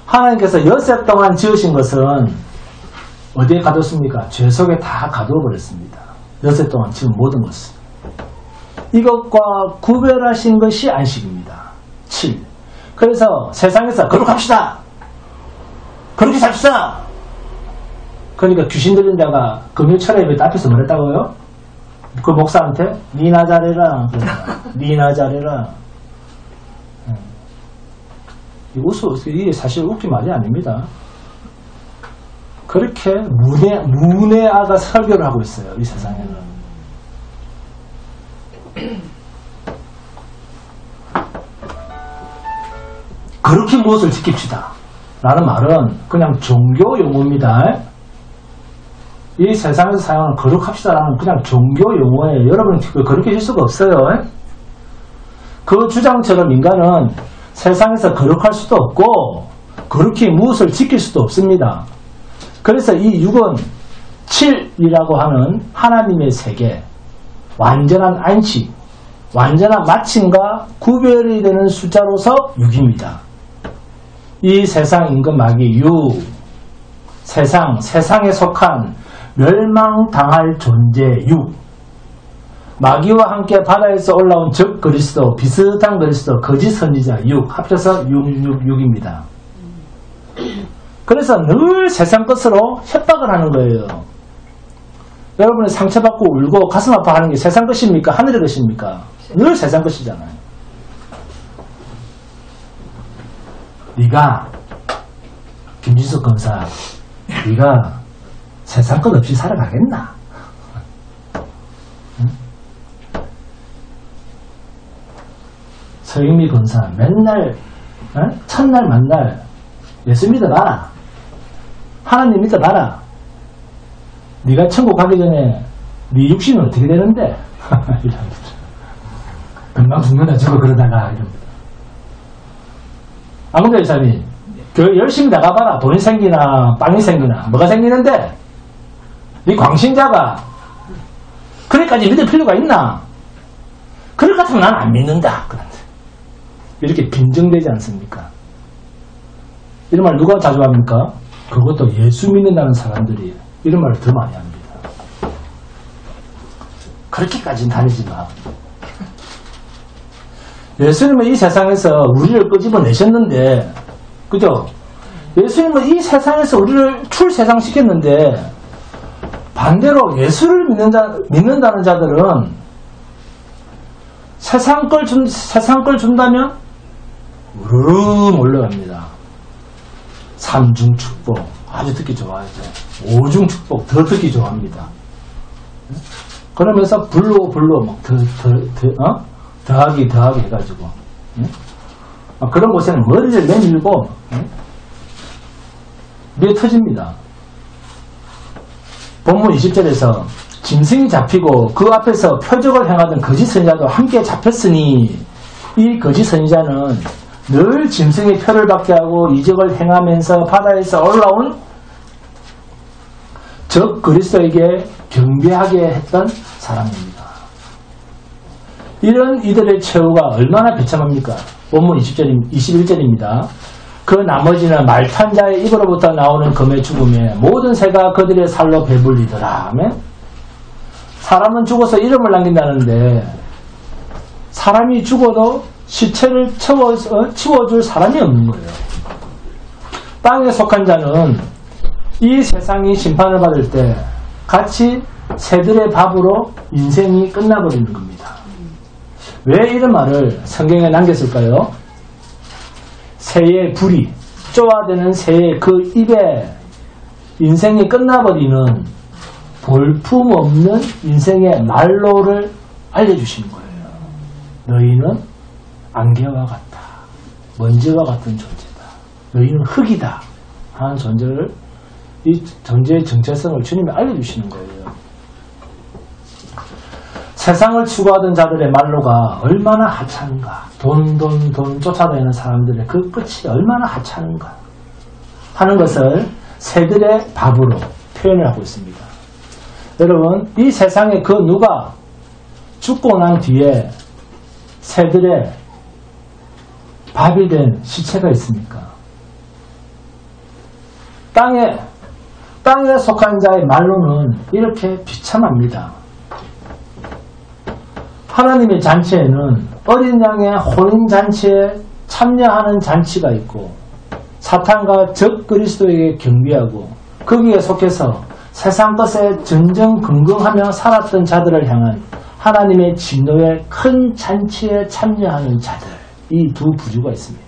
하나님께서 엿새 동안 지으신 것은 어디에 가뒀습니까? 죄 속에 다 가두어버렸습니다. 엿새 동안 지은 모든 것을. 이것과 구별하신 것이 안식입니다. 7. 그래서 세상에서 거룩합시다. 그렇게 삽시다. 그러니까 귀신 들린 자가 금요철에 왜 앞에서 말했다고요? 그 목사한테 니나 잘해라. 니나 잘해라. 이게 사실 웃긴 말이 아닙니다. 그렇게 문외아가 설교를 하고 있어요. 이 세상에는. 그렇게 무엇을 지킵시다 라는 말은 그냥 종교 용어입니다. 이 세상에서 사용하는 거룩합시다 라는 그냥 종교 용어예요. 여러분 그렇게 할 수가 없어요. 그 주장처럼 인간은 세상에서 거룩할 수도 없고 그렇게 무엇을 지킬 수도 없습니다. 그래서 이 6은 7이라고 하는 하나님의 세계, 완전한 안식, 완전한 마침과 구별이 되는 숫자로서 6입니다. 이 세상 임금 마귀 6, 세상에 속한 멸망당할 존재 6, 마귀와 함께 바다에서 올라온 적 그리스도, 비슷한 그리스도, 거짓 선지자 6, 합쳐서 6입니다. 그래서 늘 세상 것으로 협박을 하는 거예요. 여러분이 상처받고 울고 가슴 아파하는 게 세상 것입니까? 하늘의 것입니까? 늘 세상 것이잖아요. 네가 김진숙 검사, 네가 세상 것 없이 살아가겠나? 응? 서영미 검사 맨날 첫날 만날 예수 믿어봐라. 하나님 믿어봐라. 네가 천국 가기 전에 네 육신은 어떻게 되는데? 이랍니다. 금방 죽는다 저거 그러다가 이럽니다. 아무도 이사님 교회 열심히 나가봐라. 돈이 생기나 빵이 생기나 뭐가 생기는데 이 광신자가 그래까지 믿을 필요가 있나? 그럴 것 같으면 난 안 믿는다. 그런데 이렇게 빈정되지 않습니까? 이런 말 누가 자주 합니까? 그것도 예수 믿는다는 사람들이 이런 말을 더 많이 합니다. 그렇게까지는 다니지 마. 예수님은 이 세상에서 우리를 끄집어내셨는데, 그죠? 예수님은 이 세상에서 우리를 출세상시켰는데, 반대로 예수를 믿는다는 자들은 세상 걸 준다면 우르르 올라갑니다. 3중 축복 아주 듣기 좋아하죠. 5중 축복 더 듣기 좋아합니다. 그러면서 불로 막 더하기 해가지고 그런 곳에는 머리를 내밀고 미어 터집니다. 본문 20절에서 짐승이 잡히고 그 앞에서 표적을 행하던 거짓 선지자도 함께 잡혔으니 이 거짓 선지자는 늘 짐승의 표를 받게 하고 이적을 행하면서 바다에서 올라온 적 그리스도에게 경배하게 했던 사람입니다. 이런 이들의 최후가 얼마나 비참합니까? 원문 21절입니다. 그 나머지는 말탄 자의 입으로부터 나오는 금의 죽음에 모든 새가 그들의 살로 배불리더라. 아멘. 사람은 죽어서 이름을 남긴다는데 사람이 죽어도 시체를 치워줄 사람이 없는 거예요. 땅에 속한 자는 이 세상이 심판을 받을 때 같이 새들의 밥으로 인생이 끝나버리는 겁니다. 왜 이런 말을 성경에 남겼을까요? 새의 불이 쪼아대는 새의 그 입에 인생이 끝나버리는 볼품없는 인생의 말로를 알려주시는 거예요. 너희는 안개와 같다. 먼지와 같은 존재다. 너희는 흙이다. 하는 존재를, 이 존재의 정체성을 주님이 알려주시는 거예요. 세상을 추구하던 자들의 말로가 얼마나 하찮은가. 돈 쫓아다니는 사람들의 그 끝이 얼마나 하찮은가 하는 것을 새들의 밥으로 표현을 하고 있습니다. 여러분, 이 세상에 그 누가 죽고 난 뒤에 새들의 밥이 된 시체가 있습니까? 땅에 속한 자의 말로는 이렇게 비참합니다. 하나님의 잔치에는 어린 양의 혼인잔치에 참여하는 잔치가 있고 사탄과 적 그리스도에게 경비하고 거기에 속해서 세상 것에 전전긍긍하며 살았던 자들을 향한 하나님의 진노의 큰 잔치에 참여하는 자들, 이 두 부류가 있습니다.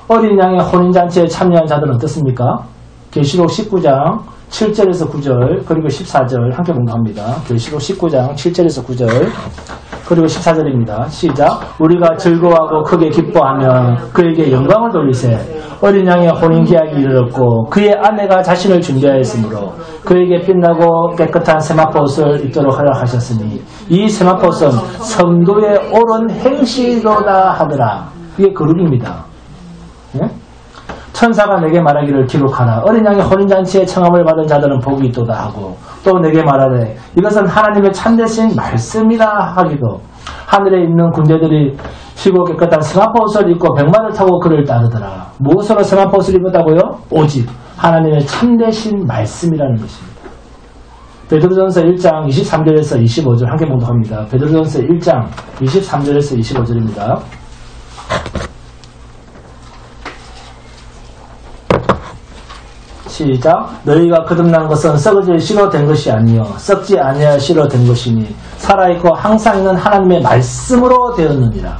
어린 양의 혼인잔치에 참여한 자들은 어떻습니까? 계시록 19장 7절에서 9절 그리고 14절 함께 공부합니다. 계시록 19장 7절에서 9절 그리고 14절입니다. 시작. 우리가 즐거워하고 크게 기뻐하며 그에게 영광을 돌리세. 어린 양의 혼인 계약이 이르렀고 그의 아내가 자신을 준비하였으므로 그에게 빛나고 깨끗한 세마포옷을 입도록 허락하셨으니 이 세마포옷은 성도의 옳은 행실로다 하더라. 이게 거룩입니다. 예? 천사가 내게 말하기를 기록하라. 어린 양의 혼인잔치에 청함을 받은 자들은 복이 있도다 하고 또 내게 말하되 이것은 하나님의 참되신 말씀이라 하기도 하늘에 있는 군대들이 피고 깨끗한 세마포옷을 입고 백마를 타고 그를 따르더라. 무엇으로 세마포옷을 입었다고요? 오직 하나님의 참되신 말씀이라는 것입니다. 베드로전서 1장 23절에서 25절 함께 봉독합니다. 베드로전서 1장 23절에서 25절입니다. 시작. 너희가 거듭난 것은 썩어질 씨로 된 것이 아니요 썩지 아니할 씨로 된 것이니 살아있고 항상 있는 하나님의 말씀으로 되었느니라.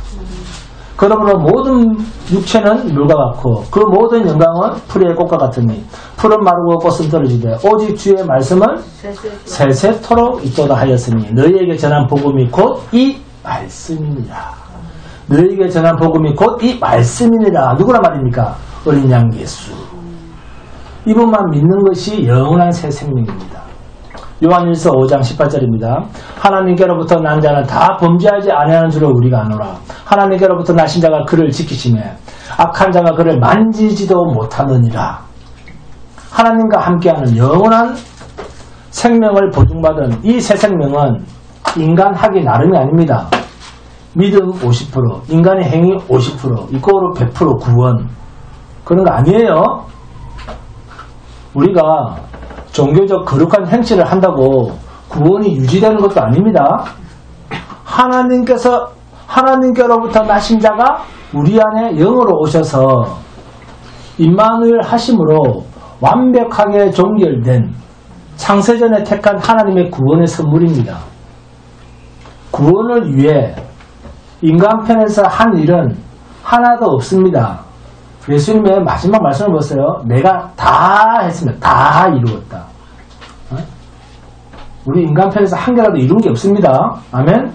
그러므로 모든 육체는 물과 같고 그 모든 영광은 풀의 꽃과 같으니 풀은 마르고 꽃은 떨어지되 오직 주의 말씀은 세세토록 있도다 하였으니 너희에게 전한 복음이 곧 이 말씀이니라. 너희에게 전한 복음이 곧 이 말씀이니라. 누구란 말입니까? 어린 양 예수. 이분만 믿는 것이 영원한 새 생명입니다. 요한일서 5장 18절입니다. 하나님께로부터 난 자는 다 범죄하지 아니하는 줄을 우리가 아노라. 하나님께로부터 나신 자가 그를 지키시며 악한 자가 그를 만지지도 못하느니라. 하나님과 함께하는 영원한 생명을 보증받은 이 새 생명은 인간 하기 나름이 아닙니다. 믿음 50%, 인간의 행위 50%, 이거로 100% 구원. 그런 거 아니에요. 우리가 종교적 거룩한 행실을 한다고 구원이 유지되는 것도 아닙니다. 하나님께로부터 나신 자가 우리 안에 영으로 오셔서 임마누엘 하심으로 완벽하게 종결된 창세전에 택한 하나님의 구원의 선물입니다. 구원을 위해 인간 편에서 한 일은 하나도 없습니다. 예수님의 마지막 말씀을 보세요. 내가 다 했으면 다 이루었다. 우리 인간 편에서 한 개라도 이룬 게 없습니다. 아멘?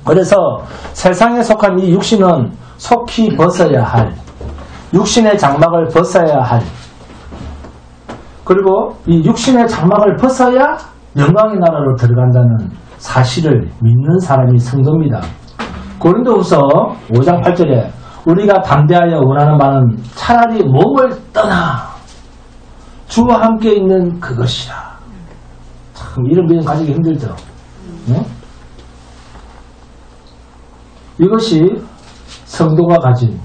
그래서 세상에 속한 이 육신은 속히 벗어야 할, 육신의 장막을 벗어야 할, 그리고 이 육신의 장막을 벗어야 영광의 나라로 들어간다는 사실을 믿는 사람이 성도입니다. 고린도후서 5장 8절에 우리가 담대하여 원하는 바는 차라리 몸을 떠나 주와 함께 있는 그것이라. 참 이런 믿음 가지기 힘들죠. 네? 이것이 성도가 가진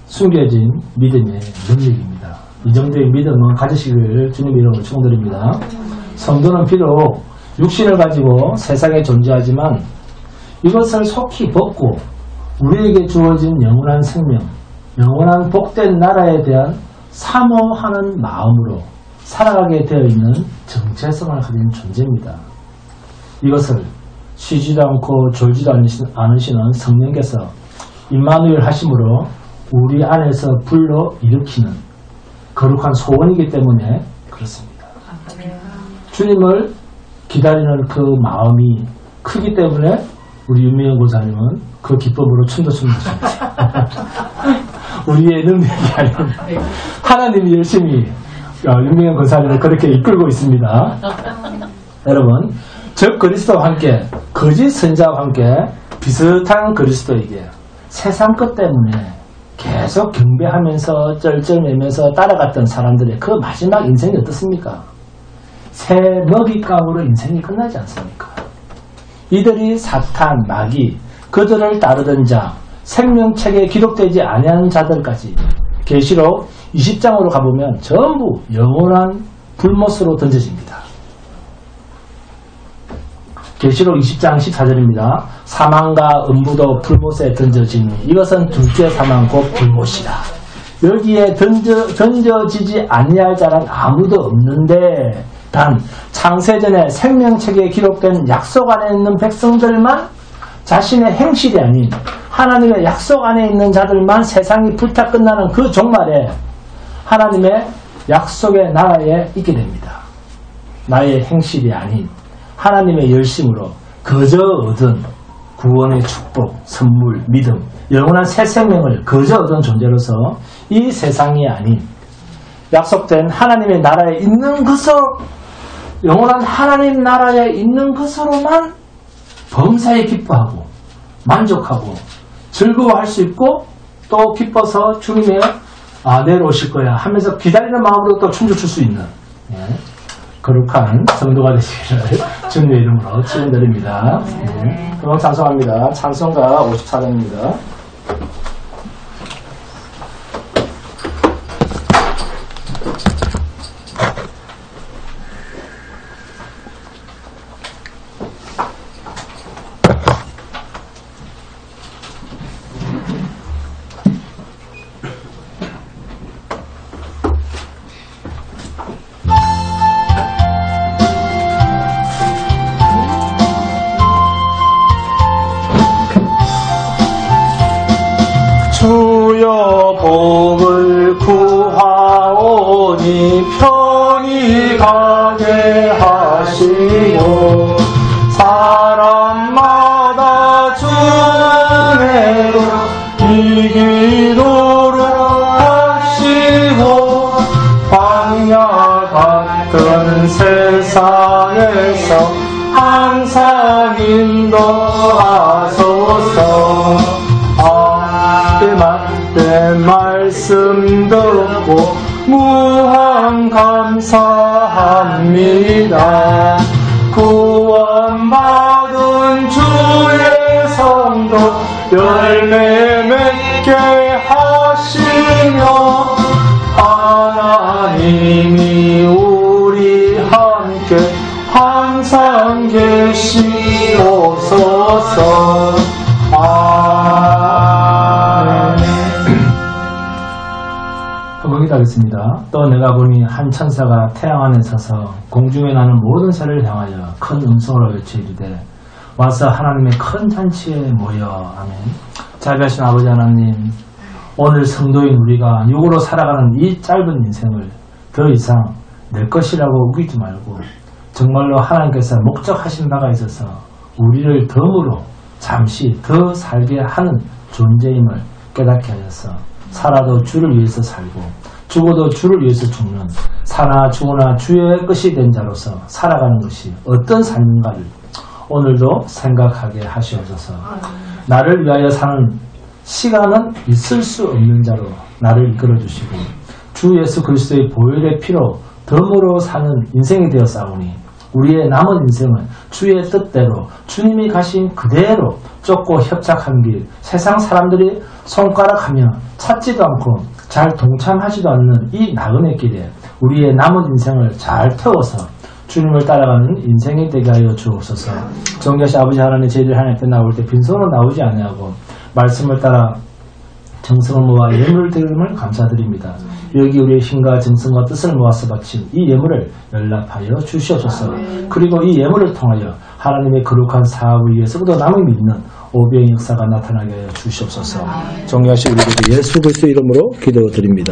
숨겨진 믿음의 능력입니다. 이 정도의 믿음은 가지시길 주님의 이름으로 축원드립니다. 성도는 비록 육신을 가지고 세상에 존재하지만 이것을 속히 벗고 우리에게 주어진 영원한 생명, 영원한 복된 나라에 대한 사모하는 마음으로 살아가게 되어 있는 정체성을 가진 존재입니다. 이것을 쉬지도 않고 졸지도 않으시는 성령께서 임마누엘 하심으로 우리 안에서 불러 일으키는 거룩한 소원이기 때문에 그렇습니다. 주님을 기다리는 그 마음이 크기 때문에 우리 윤미영 고사님은 그 기쁨으로 춤도 추는 것입니다. 우리의 능력이 아닌 하나님이 열심히 윤미영 고사님을 그렇게 이끌고 있습니다. 여러분, 즉 그리스도와 함께 거짓 선자와 함께 비슷한 그리스도에게 세상 것 때문에 계속 경배하면서 쩔쩔매면서 따라갔던 사람들의 그 마지막 인생이 어떻습니까? 새 먹잇감으로 인생이 끝나지 않습니까? 이들이 사탄, 마귀, 그들을 따르던 자, 생명책에 기록되지 아니한 자들까지 계시록 20장으로 가보면 전부 영원한 불못으로 던져집니다. 계시록 20장 14절입니다. 사망과 음부도 불못에 던져지니 이것은 둘째 사망 곧 불못이라. 여기에 던져지지 아니할 자는 아무도 없는데 단 창세전에 생명책에 기록된 약속 안에 있는 백성들만, 자신의 행실이 아닌 하나님의 약속 안에 있는 자들만 세상이 불타 끝나는 그 종말에 하나님의 약속의 나라에 있게 됩니다. 나의 행실이 아닌 하나님의 열심으로 거저 얻은 구원의 축복, 선물, 믿음, 영원한 새 생명을 거저 얻은 존재로서 이 세상이 아닌 약속된 하나님의 나라에 있는 것으로, 영원한 하나님 나라에 있는 것으로만 범사에 기뻐하고 만족하고 즐거워할 수 있고, 또 기뻐서 주님의 내려오실 거야 하면서 기다리는 마음으로 또 춤을 출 수 있는 거룩한 성도가 되시기를 주님의 이름으로 축원드립니다. 그럼 찬송합니다. 찬송가 54장입니다. 주여 복을 구하오니 편히 가게 하시오. 사람마다 주내로 이기도록 하시고, 광야 같은 세상에서 항상 인도하소서. 때 말씀 듣고 무한 감사합니다. 구원받은 주의 성도 열매 맺게 하시며, 하나님이 우리 함께 항상 계시옵소서. 기도하겠습니다. 또 내가 보니 한 천사가 태양 안에 서서 공중에 나는 모든 새를 향하여 큰 음성으로 외치이르되 와서 하나님의 큰 잔치에 모여. 아멘. 자비하신 아버지 하나님, 오늘 성도인 우리가 육으로 살아가는 이 짧은 인생을 더 이상 내 것이라고 우기지 말고 정말로 하나님께서 목적하신 바가 있어서 우리를 덤으로 잠시 더 살게 하는 존재임을 깨닫게 하셔서 살아도 주를 위해서 살고 죽어도 주를 위해서 죽는, 사나 죽으나 주의 것이 된 자로서 살아가는 것이 어떤 삶인가를 오늘도 생각하게 하시옵소서. 나를 위하여 사는 시간은 있을 수 없는 자로 나를 이끌어 주시고 주 예수 그리스도의 보혈의 피로 덤으로 사는 인생이 되었사오니 우리의 남은 인생은 주의 뜻대로 주님이 가신 그대로 쫓고 협착한 길, 세상 사람들이 손가락하며 찾지도 않고 잘 동참하지도 않는 이 나그네 길에 우리의 남은 인생을 잘 태워서 주님을 따라가는 인생이 되게 하여 주옵소서. 정교하신 아버지 하나님, 저희들 하나님 앞에 나올 때 빈손으로 나오지 아니하고 말씀을 따라 정성을 모아 예물을 드림을 감사드립니다. 여기 우리의 힘과 정성과 뜻을 모아서 바친 이 예물을 연락하여 주시옵소서. 그리고 이 예물을 통하여 하나님의 거룩한 사업을 위해서 또 남을 믿는 오병의 역사가 나타나게 하여 주시옵소서. 존경하신 우리 주 예수 그리스도 이름으로 기도드립니다.